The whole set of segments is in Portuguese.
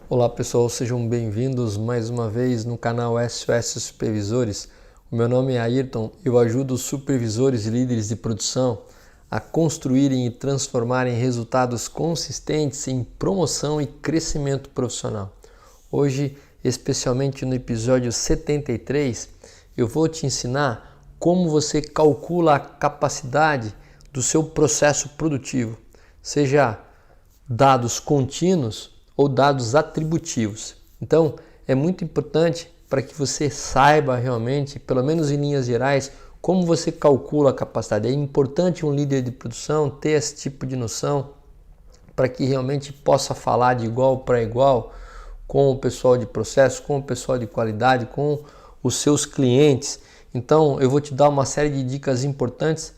Olá pessoal, sejam bem-vindos mais uma vez no canal SOS Supervisores. O meu nome é Ayrton e eu ajudo os supervisores e líderes de produção a construírem e transformarem resultados consistentes em promoção e crescimento profissional. Hoje, especialmente no episódio 73, eu vou te ensinar como você calcula a capacidade do seu processo produtivo, seja dados contínuos ou dados atributivos. Então, é muito importante para que você saiba realmente, pelo menos em linhas gerais, como você calcula a capacidade. É importante um líder de produção ter esse tipo de noção para que realmente possa falar de igual para igual com o pessoal de processo, com o pessoal de qualidade, com os seus clientes. Então, eu vou te dar uma série de dicas importantes.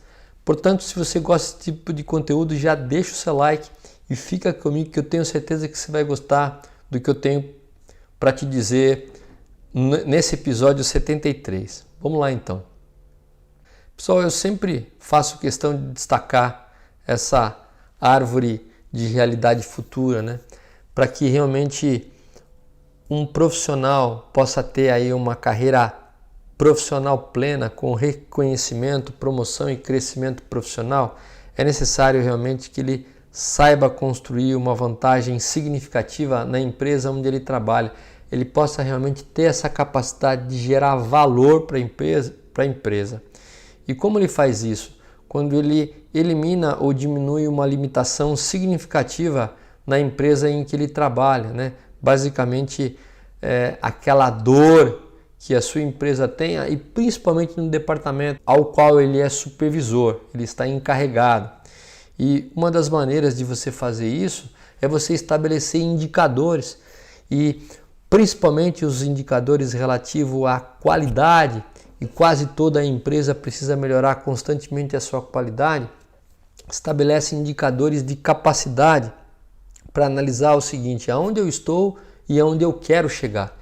Portanto, se você gosta desse tipo de conteúdo, já deixa o seu like e fica comigo que eu tenho certeza que você vai gostar do que eu tenho para te dizer nesse episódio 73. Vamos lá então. Pessoal, eu sempre faço questão de destacar essa árvore de realidade futura, né? Para que realmente um profissional possa ter aí uma carreira profissional plena, com reconhecimento, promoção e crescimento profissional, é necessário realmente que ele saiba construir uma vantagem significativa na empresa onde ele trabalha. Ele possa realmente ter essa capacidade de gerar valor para a empresa. E como ele faz isso? Quando ele elimina ou diminui uma limitação significativa na empresa em que ele trabalha, né? Basicamente, aquela dor que a sua empresa tenha, e principalmente no departamento ao qual ele é supervisor, ele está encarregado. E uma das maneiras de você fazer isso é você estabelecer indicadores, e principalmente os indicadores relativos à qualidade, e quase toda a empresa precisa melhorar constantemente a sua qualidade. Estabelece indicadores de capacidade para analisar o seguinte: aonde eu estou e aonde eu quero chegar.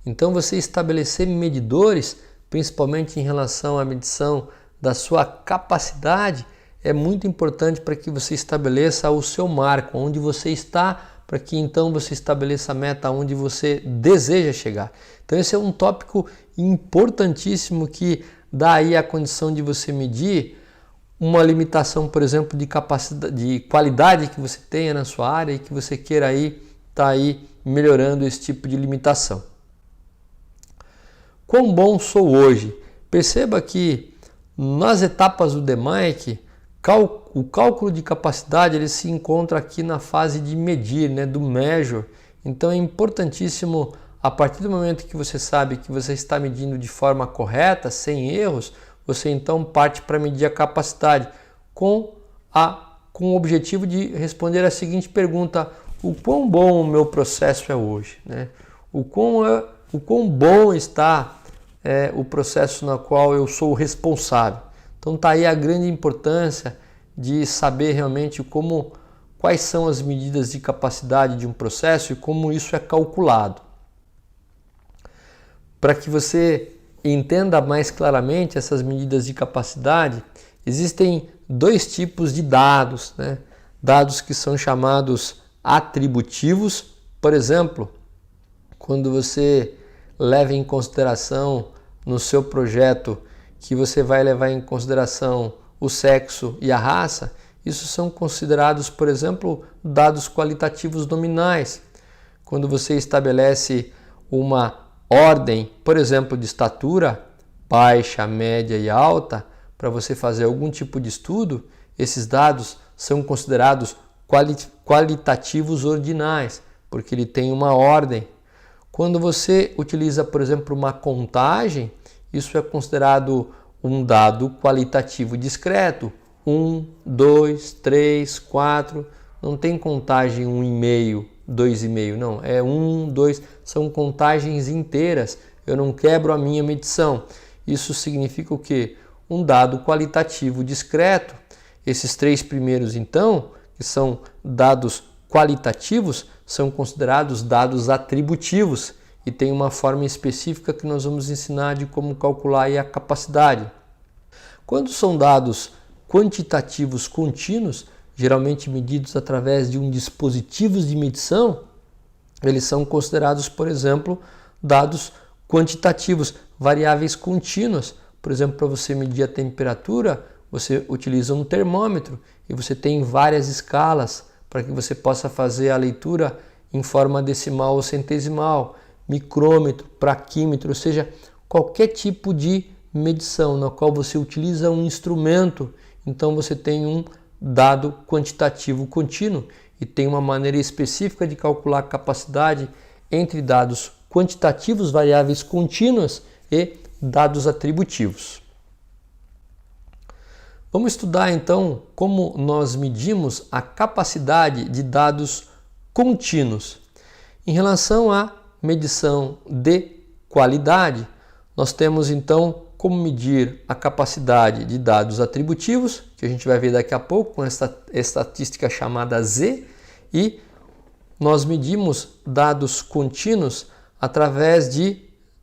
Então você estabelecer medidores, principalmente em relação à medição da sua capacidade, é muito importante para que você estabeleça o seu marco, onde você está, para que então você estabeleça a meta onde você deseja chegar. Então esse é um tópico importantíssimo que dá aí a condição de você medir uma limitação, por exemplo, de capacidade, de qualidade que você tenha na sua área e que você queira aí estar aí melhorando esse tipo de limitação. Quão bom sou hoje? Perceba que nas etapas do DMAIC, o cálculo de capacidade ele se encontra aqui na fase de medir, né, do measure. Então é importantíssimo, a partir do momento que você sabe que você está medindo de forma correta, sem erros, você então parte para medir a capacidade com o objetivo de responder a seguinte pergunta: o quão bom o meu processo é hoje, né? O quão bom está o processo na qual eu sou responsável. Então está aí a grande importância de saber realmente quais são as medidas de capacidade de um processo e como isso é calculado. Para que você entenda mais claramente essas medidas de capacidade, existem dois tipos de dados, né? Dados que são chamados atributivos. Por exemplo, quando você leva em consideração no seu projeto que você vai levar em consideração o sexo e a raça, isso são considerados, por exemplo, dados qualitativos nominais. Quando você estabelece uma ordem, por exemplo, de estatura, baixa, média e alta, para você fazer algum tipo de estudo, esses dados são considerados qualitativos ordinais, porque ele tem uma ordem. Quando você utiliza, por exemplo, uma contagem, isso é considerado um dado qualitativo discreto. 1, 2, 3, 4. Não tem contagem 1,5, 2,5. Não, é 1, 2. São contagens inteiras. Eu não quebro a minha medição. Isso significa o quê? Um dado qualitativo discreto. Esses três primeiros, então, que são dados qualitativos, são considerados dados atributivos e tem uma forma específica que nós vamos ensinar de como calcular a capacidade. Quando são dados quantitativos contínuos, geralmente medidos através de um dispositivo de medição, eles são considerados, por exemplo, dados quantitativos, variáveis contínuas. Por exemplo, para você medir a temperatura, você utiliza um termômetro e você tem várias escalas para que você possa fazer a leitura em forma decimal ou centesimal, micrômetro, praquímetro, ou seja, qualquer tipo de medição na qual você utiliza um instrumento, então você tem um dado quantitativo contínuo e tem uma maneira específica de calcular a capacidade entre dados quantitativos, variáveis contínuas e dados atributivos. Vamos estudar então como nós medimos a capacidade de dados contínuos. Em relação à medição de qualidade, nós temos então como medir a capacidade de dados atributivos, que a gente vai ver daqui a pouco com esta estatística chamada Z, e nós medimos dados contínuos através de,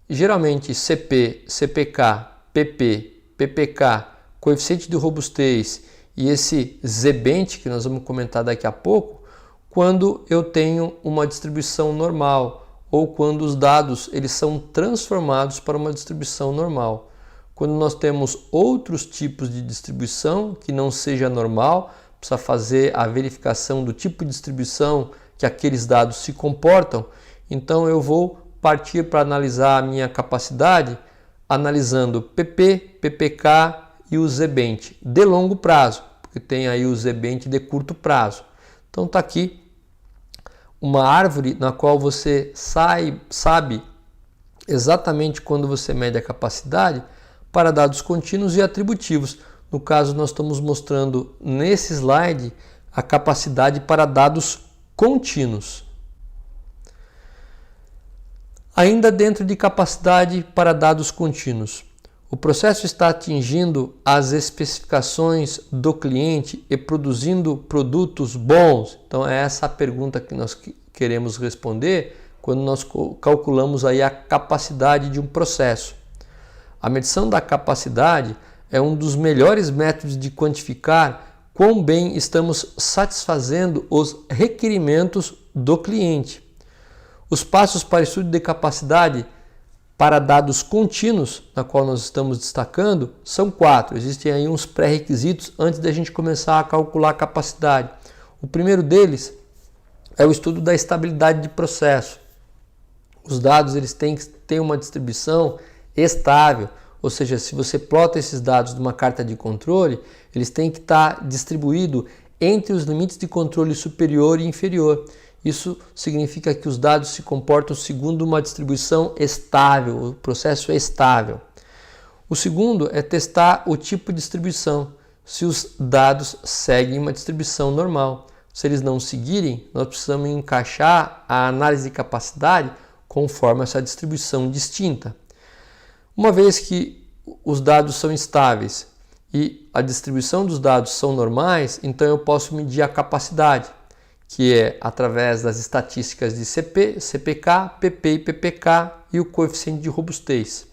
geralmente, CP, CPK, PP, PPK, coeficiente de robustez e esse Z-bench, que nós vamos comentar daqui a pouco, quando eu tenho uma distribuição normal ou quando os dados eles são transformados para uma distribuição normal. Quando nós temos outros tipos de distribuição que não seja normal, precisa fazer a verificação do tipo de distribuição que aqueles dados se comportam, então eu vou partir para analisar a minha capacidade analisando PP, PPK e o Z-bench de longo prazo, porque tem aí o Z-bench de curto prazo. Então está aqui uma árvore na qual você sabe exatamente quando você mede a capacidade para dados contínuos e atributivos. No caso, nós estamos mostrando nesse slide a capacidade para dados contínuos. Ainda dentro de capacidade para dados contínuos, o processo está atingindo as especificações do cliente e produzindo produtos bons? Então é essa a pergunta que nós queremos responder quando nós calculamos aí a capacidade de um processo. A medição da capacidade é um dos melhores métodos de quantificar quão bem estamos satisfazendo os requerimentos do cliente. Os passos para estudo de capacidade para dados contínuos, na qual nós estamos destacando, são 4. Existem aí uns pré-requisitos antes da gente começar a calcular a capacidade. O primeiro deles é o estudo da estabilidade de processo. Os dados eles têm que ter uma distribuição estável, ou seja, se você plota esses dados de uma carta de controle, eles têm que estar distribuídos entre os limites de controle superior e inferior. Isso significa que os dados se comportam segundo uma distribuição estável, o processo é estável. O segundo é testar o tipo de distribuição, se os dados seguem uma distribuição normal. Se eles não seguirem, nós precisamos encaixar a análise de capacidade conforme essa distribuição distinta. Uma vez que os dados são estáveis e a distribuição dos dados são normais, então eu posso medir a capacidade, que é através das estatísticas de CP, CPK, PP e PPK e o coeficiente de robustez.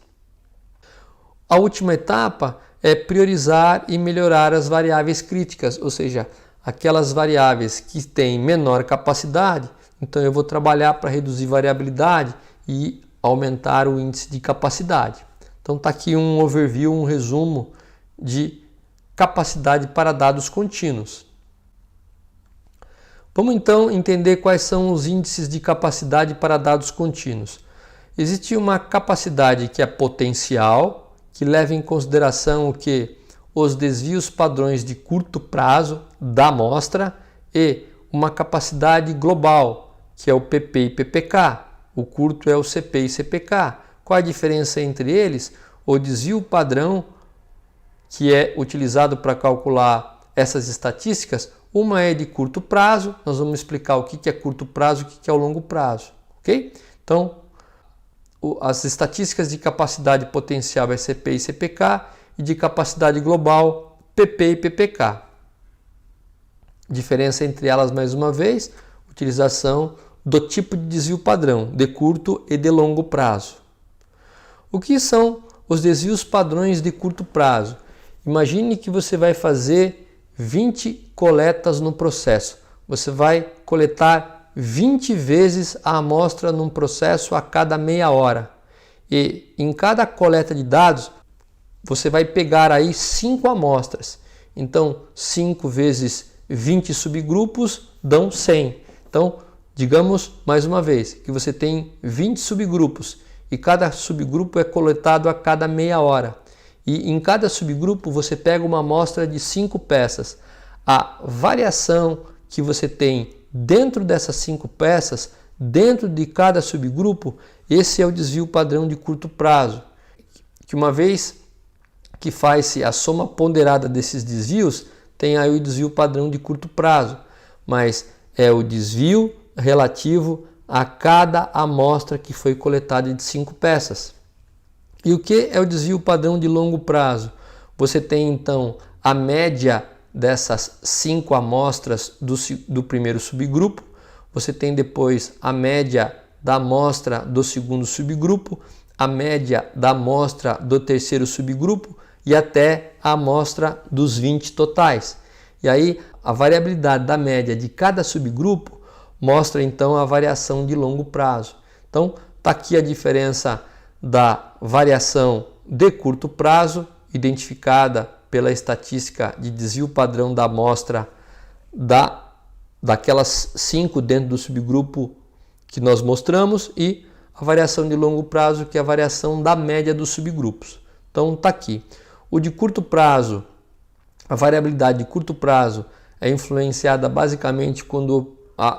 A última etapa é priorizar e melhorar as variáveis críticas, ou seja, aquelas variáveis que têm menor capacidade, então eu vou trabalhar para reduzir variabilidade e aumentar o índice de capacidade. Então está aqui um overview, um resumo de capacidade para dados contínuos. Vamos então entender quais são os índices de capacidade para dados contínuos. Existe uma capacidade que é potencial, que leva em consideração o que? Os desvios padrões de curto prazo da amostra, e uma capacidade global, que é o PP e PPK. O curto é o CP e CPK. Qual a diferença entre eles? O desvio padrão, que é utilizado para calcular essas estatísticas, uma é de curto prazo, nós vamos explicar o que é curto prazo e o que é o longo prazo, ok? Então, as estatísticas de capacidade potencial é CP e CPK e de capacidade global PP e PPK. Diferença entre elas, mais uma vez, utilização do tipo de desvio padrão, de curto e de longo prazo. O que são os desvios padrões de curto prazo? Imagine que você vai fazer 20 coletas no processo. Você vai coletar 20 vezes a amostra num processo a cada meia hora. E em cada coleta de dados, você vai pegar aí 5 amostras. Então, 5 vezes 20 subgrupos dão 100. Então, digamos mais uma vez que você tem 20 subgrupos e cada subgrupo é coletado a cada meia hora. E em cada subgrupo você pega uma amostra de 5 peças. A variação que você tem dentro dessas 5 peças, dentro de cada subgrupo, esse é o desvio padrão de curto prazo. Que uma vez que faz-se a soma ponderada desses desvios, tem aí o desvio padrão de curto prazo. Mas é o desvio relativo a cada amostra que foi coletada de 5 peças. E o que é o desvio padrão de longo prazo? Você tem então a média dessas 5 amostras do primeiro subgrupo, você tem depois a média da amostra do segundo subgrupo, a média da amostra do terceiro subgrupo e até a amostra dos 20 totais. E aí a variabilidade da média de cada subgrupo mostra então a variação de longo prazo. Então está aqui a diferença da variação de curto prazo, identificada pela estatística de desvio padrão da amostra daquelas 5 dentro do subgrupo que nós mostramos, e a variação de longo prazo, que é a variação da média dos subgrupos. Então está aqui. O de curto prazo, a variabilidade de curto prazo é influenciada basicamente quando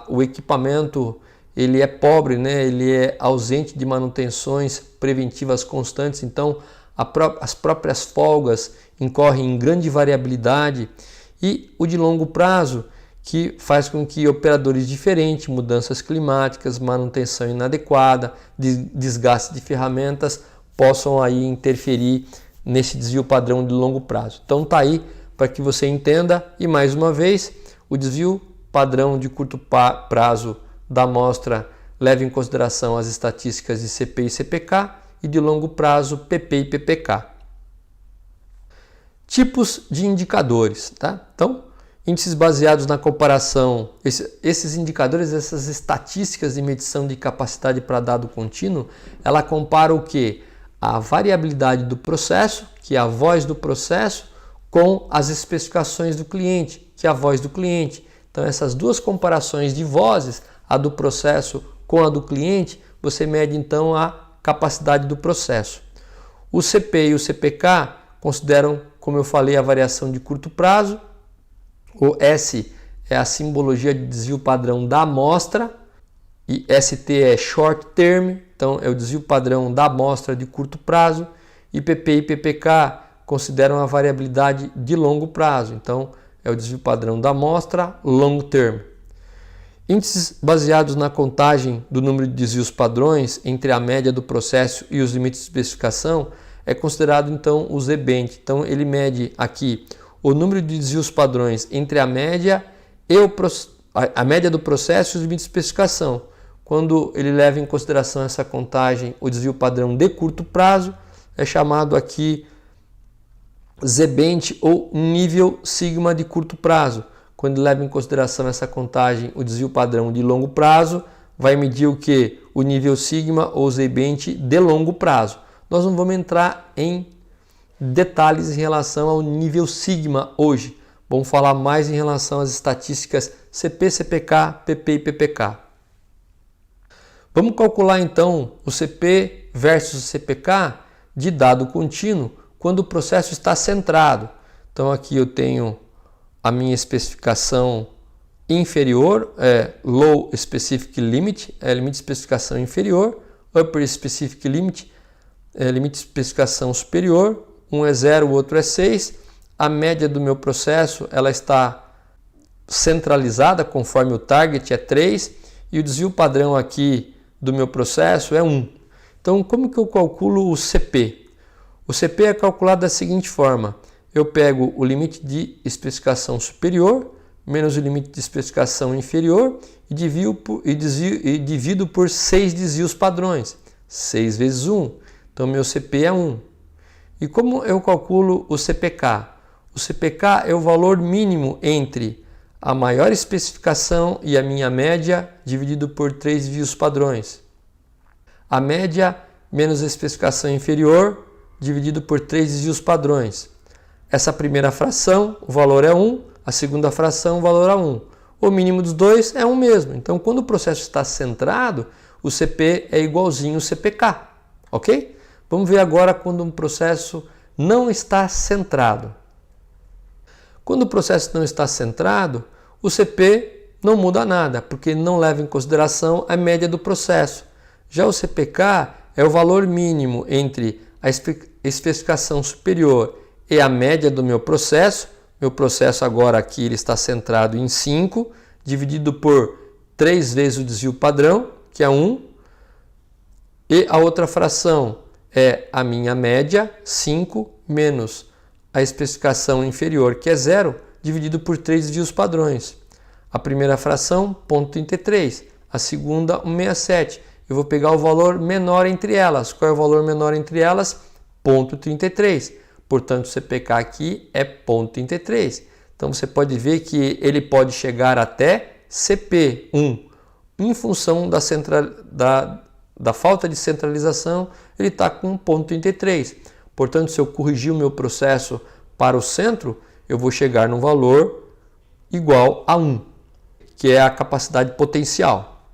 o equipamento ele é pobre, né? Ele é ausente de manutenções preventivas constantes, então as próprias folgas incorrem em grande variabilidade. E o de longo prazo, que faz com que operadores diferentes, mudanças climáticas, manutenção inadequada, desgaste de ferramentas possam aí interferir nesse desvio padrão de longo prazo. Então tá aí para que você entenda. E mais uma vez, o desvio padrão de curto prazo da amostra leva em consideração as estatísticas de CP e CPK, e de longo prazo PP e PPK. Tipos de indicadores, tá? Então, índices baseados na comparação, esses indicadores, essas estatísticas de medição de capacidade para dado contínuo, ela compara o que? A variabilidade do processo, que é a voz do processo, com as especificações do cliente, que é a voz do cliente. Então, essas duas comparações de vozes, a do processo com a do cliente, você mede então a capacidade do processo. O CP e o CPK consideram, como eu falei, a variação de curto prazo. O S é a simbologia de desvio padrão da amostra, e ST é short term, então é o desvio padrão da amostra de curto prazo, e PP e PPK consideram a variabilidade de longo prazo, então é o desvio padrão da amostra long term. Índices baseados na contagem do número de desvios padrões entre a média do processo e os limites de especificação é considerado então o Z-Bench. Então ele mede aqui o número de desvios padrões entre a média e a média do processo e os limites de especificação. Quando ele leva em consideração essa contagem, o desvio padrão de curto prazo é chamado aqui Z-Bench ou nível sigma de curto prazo. Quando leva em consideração essa contagem, o desvio padrão de longo prazo, vai medir o que? O nível sigma ou Z-Bench de longo prazo. Nós não vamos entrar em detalhes em relação ao nível sigma hoje. Vamos falar mais em relação às estatísticas CP, CPK, PP e PPK. Vamos calcular então o CP versus o CPK de dado contínuo quando o processo está centrado. Então aqui eu tenho a minha especificação inferior, Low Specific Limit, limite de especificação inferior, Upper Specific Limit, limite de especificação superior, um é 0, o outro é 6. A média do meu processo ela está centralizada conforme o target é 3 e o desvio padrão aqui do meu processo é 1. Então, como que eu calculo o CP? O CP é calculado da seguinte forma: eu pego o limite de especificação superior menos o limite de especificação inferior e divido por 6 desvios padrões. 6 vezes 1. Então, meu CP é 1. E como eu calculo o CPK? O CPK é o valor mínimo entre a maior especificação e a minha média dividido por 3 desvios padrões. A média menos a especificação inferior dividido por 3 desvios padrões. Essa primeira fração, o valor é 1, a segunda fração, o valor é 1. O mínimo dos dois é 1 mesmo. Então, quando o processo está centrado, o CP é igualzinho ao CPK, ok? Vamos ver agora quando um processo não está centrado. Quando o processo não está centrado, o CP não muda nada, porque não leva em consideração a média do processo. Já o CPK é o valor mínimo entre a especificação superior e a média do meu processo. Meu processo agora aqui ele está centrado em 5, dividido por 3 vezes o desvio padrão, que é 1. E a outra fração é a minha média, 5, menos a especificação inferior, que é 0, dividido por 3 desvios padrões. A primeira fração, 0,33. A segunda, 1,67. Eu vou pegar o valor menor entre elas. Qual é o valor menor entre elas? 0,33. Portanto, o CPK aqui é 0,33. Então, você pode ver que ele pode chegar até CP1. Em função da falta de centralização, ele está com 0,33. Portanto, se eu corrigir o meu processo para o centro, eu vou chegar num valor igual a 1, que é a capacidade potencial.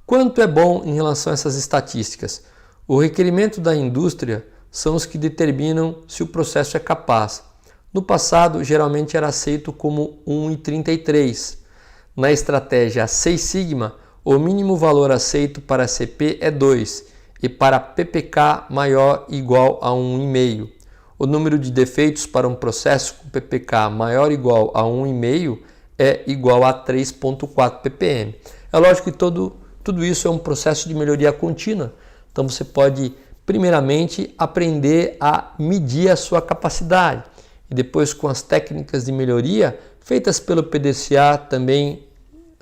Quanto é bom em relação a essas estatísticas? O requerimento da indústria são os que determinam se o processo é capaz. No passado, geralmente era aceito como 1,33. Na estratégia Seis Sigma, o mínimo valor aceito para CP é 2 e para PPK maior ou igual a 1,5. O número de defeitos para um processo com PPK maior ou igual a 1,5 é igual a 3,4 ppm. É lógico que tudo isso é um processo de melhoria contínua. Então você pode, primeiramente, aprender a medir a sua capacidade. E depois, com as técnicas de melhoria feitas pelo PDCA, também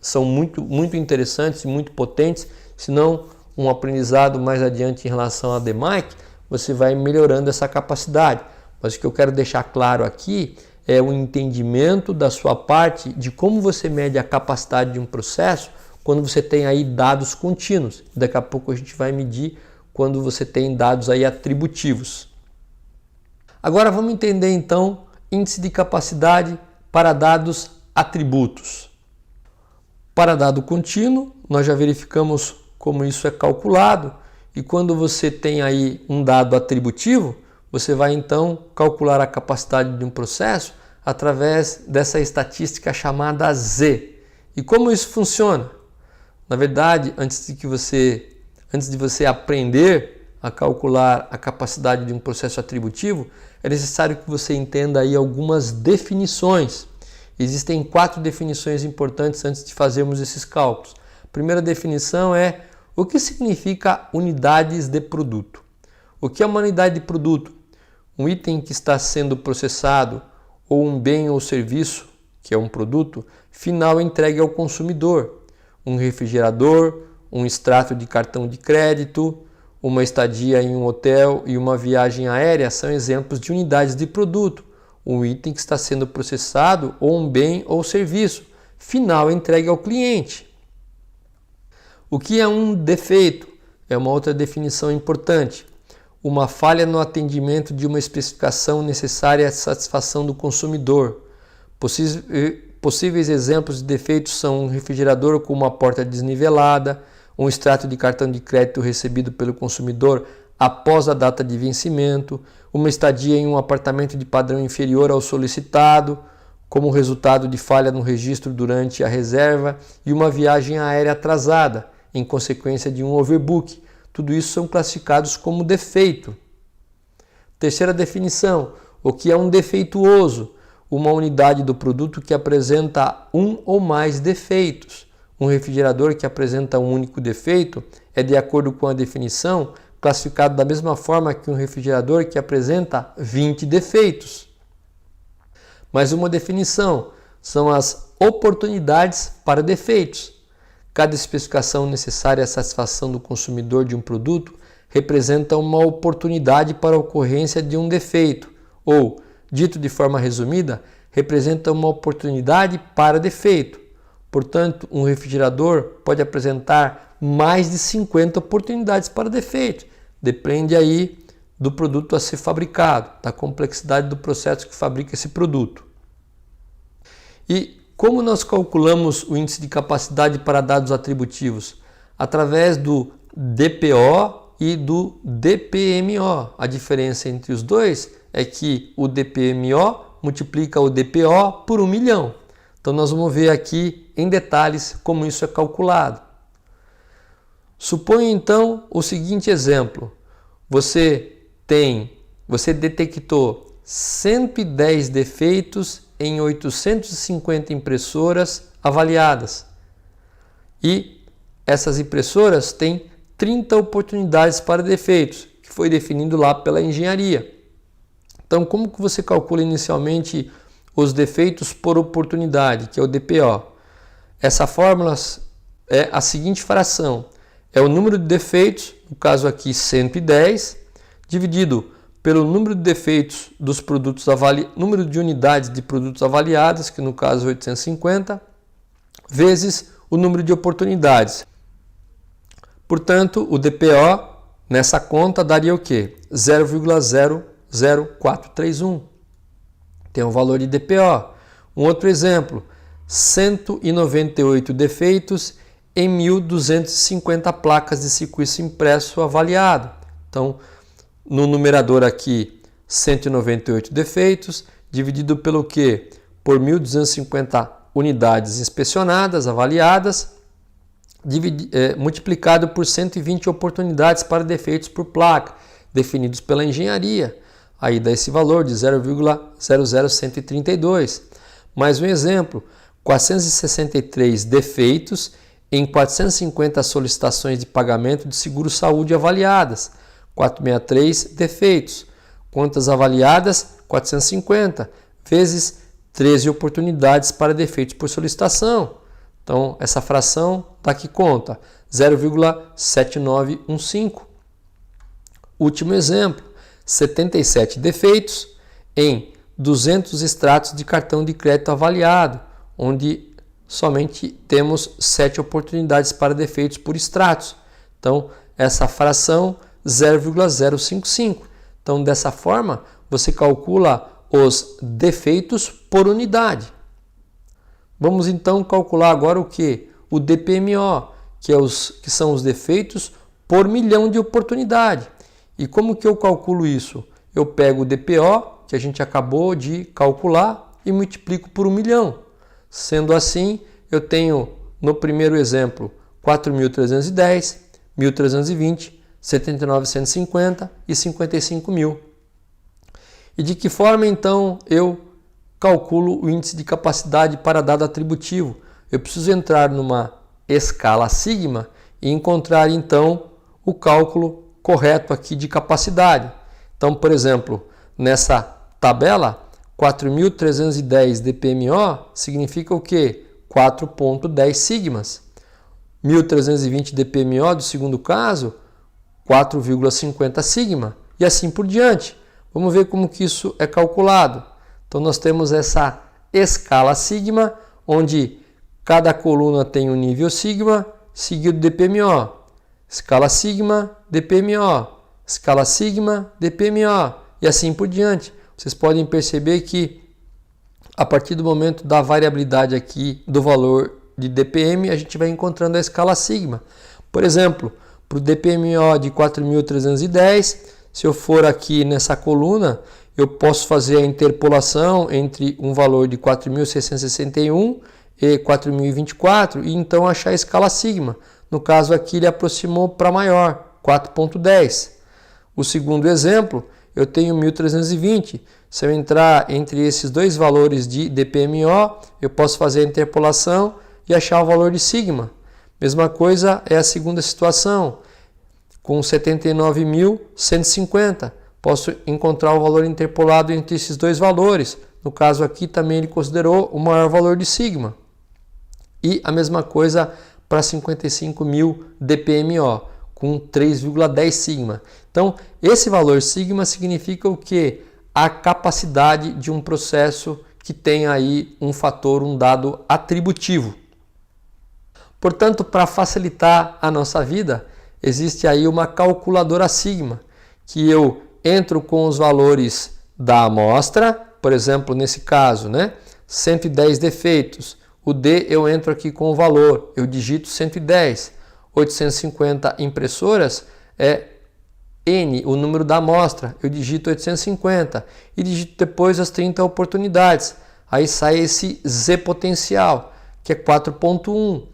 são muito interessantes e muito potentes. Se não, um aprendizado mais adiante em relação a DMAIC, você vai melhorando essa capacidade. Mas o que eu quero deixar claro aqui é o entendimento da sua parte de como você mede a capacidade de um processo quando você tem aí dados contínuos. Daqui a pouco a gente vai medir quando você tem dados aí atributivos. Agora vamos entender então índice de capacidade para dados atributos. Para dado contínuo, nós já verificamos como isso é calculado, e quando você tem aí um dado atributivo, você vai então calcular a capacidade de um processo através dessa estatística chamada Z. E como isso funciona? Na verdade, antes de você aprender a calcular a capacidade de um processo atributivo, é necessário que você entenda aí algumas definições. Existem 4 definições importantes antes de fazermos esses cálculos. A primeira definição é o que significa unidades de produto. O que é uma unidade de produto? Um item que está sendo processado ou um bem ou serviço, que é um produto, final entregue ao consumidor. Um refrigerador, um extrato de cartão de crédito, uma estadia em um hotel e uma viagem aérea são exemplos de unidades de produto. Um item que está sendo processado ou um bem ou serviço, final entregue ao cliente. O que é um defeito? É uma outra definição importante. Uma falha no atendimento de uma especificação necessária à satisfação do consumidor. Possíveis exemplos de defeitos são um refrigerador com uma porta desnivelada, um extrato de cartão de crédito recebido pelo consumidor após a data de vencimento, uma estadia em um apartamento de padrão inferior ao solicitado, como resultado de falha no registro durante a reserva, e uma viagem aérea atrasada, em consequência de um overbook. Tudo isso são classificados como defeito. Terceira definição, o que é um defeituoso? Uma unidade do produto que apresenta um ou mais defeitos. Um refrigerador que apresenta um único defeito é, de acordo com a definição, classificado da mesma forma que um refrigerador que apresenta 20 defeitos. Mais uma definição, são as oportunidades para defeitos. Cada especificação necessária à satisfação do consumidor de um produto representa uma oportunidade para a ocorrência de um defeito, ou, dito de forma resumida, representa uma oportunidade para defeito. Portanto, um refrigerador pode apresentar mais de 50 oportunidades para defeito. Depende aí do produto a ser fabricado, da complexidade do processo que fabrica esse produto. E como nós calculamos o índice de capacidade para dados atributivos? Através do DPO e do DPMO. A diferença entre os dois é que o DPMO multiplica o DPO por 1 milhão. Então nós vamos ver aqui em detalhes como isso é calculado. Suponha então o seguinte exemplo. Você detectou 110 defeitos em 850 impressoras avaliadas. E essas impressoras têm 30 oportunidades para defeitos, que foi definido lá pela engenharia. Então, como que você calcula inicialmente os defeitos por oportunidade, que é o DPO? Essa fórmula é a seguinte fração. É o número de defeitos, no caso aqui 110, dividido pelo número de defeitos dos produtos número de unidades de produtos avaliadas, que no caso é 850, vezes o número de oportunidades. Portanto, o DPO nessa conta daria o quê? 0,00431. Tem um valor de DPO. Um outro exemplo, 198 defeitos em 1.250 placas de circuito impresso avaliado. Então, no numerador aqui, 198 defeitos, dividido pelo quê? Por 1.250 unidades inspecionadas, avaliadas, multiplicado por 120 oportunidades para defeitos por placa, definidos pela engenharia. Aí dá esse valor de 0,00132. Mais um exemplo, 463 defeitos em 450 solicitações de pagamento de seguro-saúde avaliadas, 463 defeitos. Quantas avaliadas? 450, vezes 13 oportunidades para defeitos por solicitação. Então, essa fração dá que conta 0,7915. Último exemplo, 77 defeitos em 200 extratos de cartão de crédito avaliado, onde somente temos 7 oportunidades para defeitos por extratos. Então, essa fração 0,055. Então, dessa forma, você calcula os defeitos por unidade. Vamos então calcular agora o que? O DPMO, que são os defeitos por milhão de oportunidade. E como que eu calculo isso? Eu pego o DPO, que a gente acabou de calcular, e multiplico por 1 milhão. Sendo assim, eu tenho no primeiro exemplo 4.310, 1.320, 79.150 e 55.000. E de que forma então eu calculo o índice de capacidade para dado atributivo? Eu preciso entrar numa escala sigma e encontrar então o cálculo correto aqui de capacidade. Então, por exemplo, nessa tabela, 4.310 DPMO significa o quê? 4,10 sigmas. 1.320 DPMO do segundo caso, 4,50 sigma. E assim por diante. Vamos ver como que isso é calculado. Então, nós temos essa escala sigma, onde cada coluna tem um nível sigma, seguido de DPMO. Escala sigma, DPMO. Escala sigma, DPMO. E assim por diante. Vocês podem perceber que, a partir do momento da variabilidade aqui do valor de DPM, a gente vai encontrando a escala sigma. Por exemplo, para o DPMO de 4.310, se eu for aqui nessa coluna, eu posso fazer a interpolação entre um valor de 4.661 e 4.024 e então achar a escala sigma. No caso aqui ele aproximou para maior, 4,10. O segundo exemplo, eu tenho 1.320. Se eu entrar entre esses dois valores de DPMO, eu posso fazer a interpolação e achar o valor de sigma. Mesma coisa é a segunda situação. Com 79.150, posso encontrar o valor interpolado entre esses dois valores. No caso aqui também ele considerou o maior valor de sigma. E a mesma coisa para 55.000 DPMO, com 3,10 sigma. Então, esse valor sigma significa o quê? A capacidade de um processo que tem aí um fator, um dado atributivo. Portanto, para facilitar a nossa vida, existe aí uma calculadora sigma, que eu entro com os valores da amostra, por exemplo, nesse caso, 110 defeitos. O D eu entro aqui com o valor, eu digito 110. 850 impressoras é N, o número da amostra, eu digito 850 e digito depois as 30 oportunidades. Aí sai esse Z potencial, que é 4.1.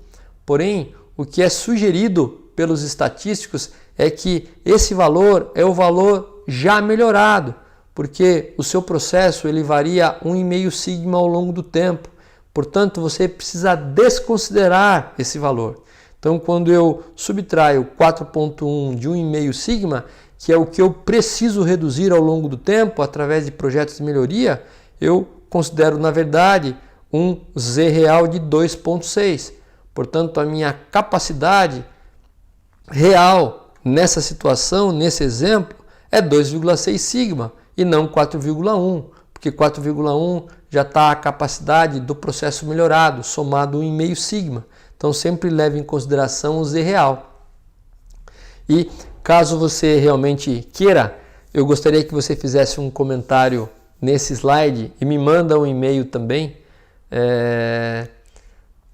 Porém, o que é sugerido pelos estatísticos é que esse valor é o valor já melhorado, porque o seu processo ele varia 1,5 sigma ao longo do tempo. Portanto, você precisa desconsiderar esse valor. Então, quando eu subtraio 4.1 de 1,5 sigma, que é o que eu preciso reduzir ao longo do tempo através de projetos de melhoria, eu considero, na verdade, um Z real de 2.6. Portanto, a minha capacidade real nessa situação, nesse exemplo, é 2,6 sigma e não 4,1, porque 4,1 já está a capacidade do processo melhorado, somado 1,5 sigma. Então, sempre leve em consideração o Z real. E caso você realmente queira, eu gostaria que você fizesse um comentário nesse slide e me manda um e-mail também,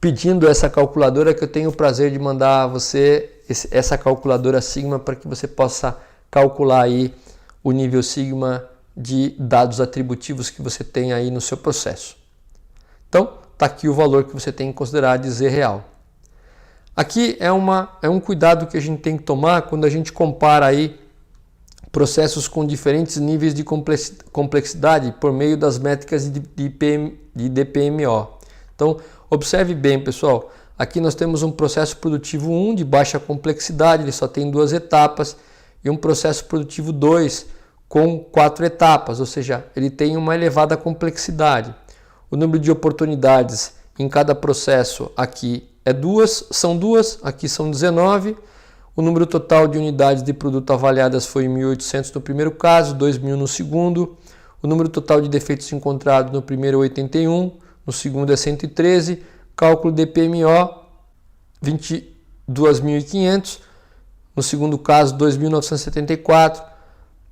pedindo essa calculadora, que eu tenho o prazer de mandar a você essa calculadora sigma para que você possa calcular aí o nível sigma de dados atributivos que você tem aí no seu processo. Então, está aqui o valor que você tem que considerar de Z real. Aqui é um cuidado que a gente tem que tomar quando a gente compara aí processos com diferentes níveis de complexidade por meio das métricas de DPMO. Então, observe bem, pessoal. Aqui nós temos um processo produtivo 1 de baixa complexidade, ele só tem 2 etapas, e um processo produtivo 2 com 4 etapas, ou seja, ele tem uma elevada complexidade. O número de oportunidades em cada processo aqui são duas, aqui são 19. O número total de unidades de produto avaliadas foi 1.800 no primeiro caso, 2.000 no segundo. O número total de defeitos encontrados no primeiro é 81, no segundo é 113. Cálculo DPMO 22.500, no segundo caso 2.974.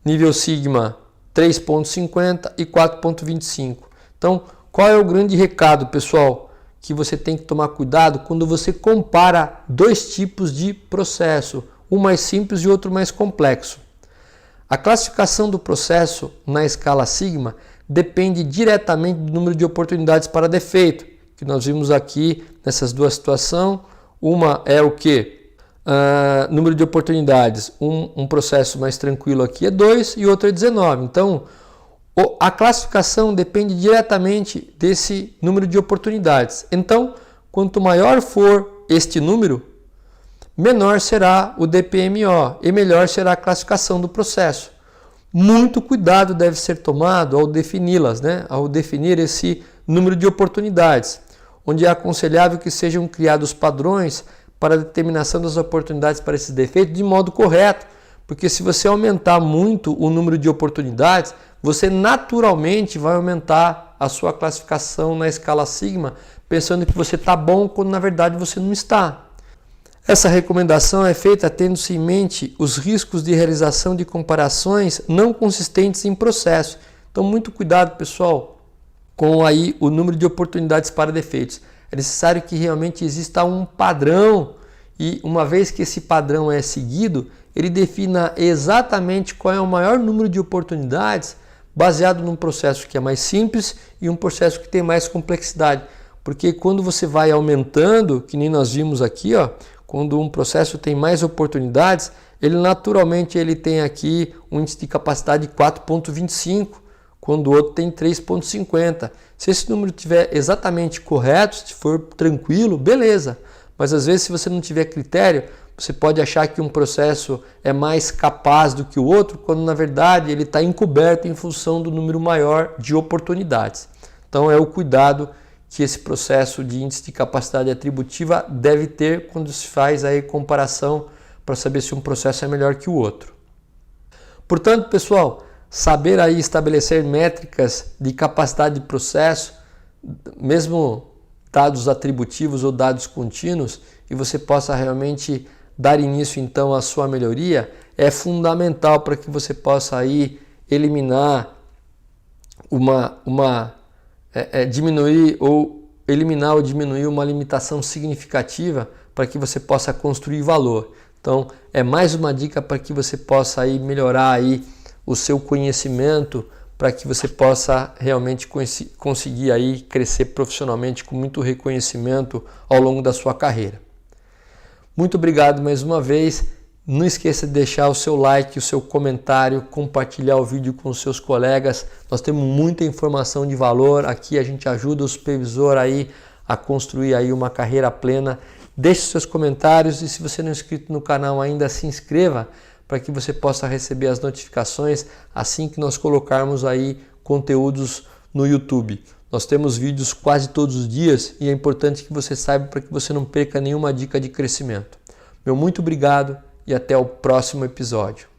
Nível sigma 3.50 e 4.25. Então, qual é o grande recado, pessoal, que você tem que tomar cuidado quando você compara dois tipos de processo, um mais simples e outro mais complexo? A classificação do processo na escala sigma depende diretamente do número de oportunidades para defeito, que nós vimos aqui nessas duas situações. Uma é o que? Número de oportunidades, um processo mais tranquilo aqui é 2 e outro é 19. Então, a classificação depende diretamente desse número de oportunidades. Então, quanto maior for este número, menor será o DPMO e melhor será a classificação do processo. Muito cuidado deve ser tomado ao defini-las, ao definir esse número de oportunidades, onde é aconselhável que sejam criados padrões para a determinação das oportunidades para esses defeitos de modo correto, porque se você aumentar muito o número de oportunidades, você naturalmente vai aumentar a sua classificação na escala sigma, pensando que você está bom quando na verdade você não está. Essa recomendação é feita tendo-se em mente os riscos de realização de comparações não consistentes em processo. Então, muito cuidado, pessoal, com aí o número de oportunidades para defeitos. É necessário que realmente exista um padrão e, uma vez que esse padrão é seguido, ele defina exatamente qual é o maior número de oportunidades baseado num processo que é mais simples e um processo que tem mais complexidade. Porque quando você vai aumentando, que nem nós vimos aqui, quando um processo tem mais oportunidades, ele naturalmente tem aqui um índice de capacidade de 4.25, quando o outro tem 3.50. Se esse número estiver exatamente correto, se for tranquilo, beleza. Mas às vezes, se você não tiver critério, você pode achar que um processo é mais capaz do que o outro, quando na verdade ele está encoberto em função do número maior de oportunidades. Então é o cuidado que esse processo de índice de capacidade atributiva deve ter quando se faz a comparação para saber se um processo é melhor que o outro. Portanto, pessoal, saber aí estabelecer métricas de capacidade de processo, mesmo dados atributivos ou dados contínuos, e você possa realmente dar início então à sua melhoria, é fundamental para que você possa aí eliminar diminuir ou eliminar ou diminuir uma limitação significativa para que você possa construir valor. Então, é mais uma dica para que você possa aí melhorar aí o seu conhecimento, para que você possa realmente conseguir aí crescer profissionalmente com muito reconhecimento ao longo da sua carreira. Muito obrigado mais uma vez. Não esqueça de deixar o seu like, o seu comentário, compartilhar o vídeo com os seus colegas. Nós temos muita informação de valor. Aqui a gente ajuda o supervisor aí a construir aí uma carreira plena. Deixe seus comentários e se você não é inscrito no canal ainda, se inscreva para que você possa receber as notificações assim que nós colocarmos aí conteúdos no YouTube. Nós temos vídeos quase todos os dias e é importante que você saiba para que você não perca nenhuma dica de crescimento. Meu muito obrigado e até o próximo episódio.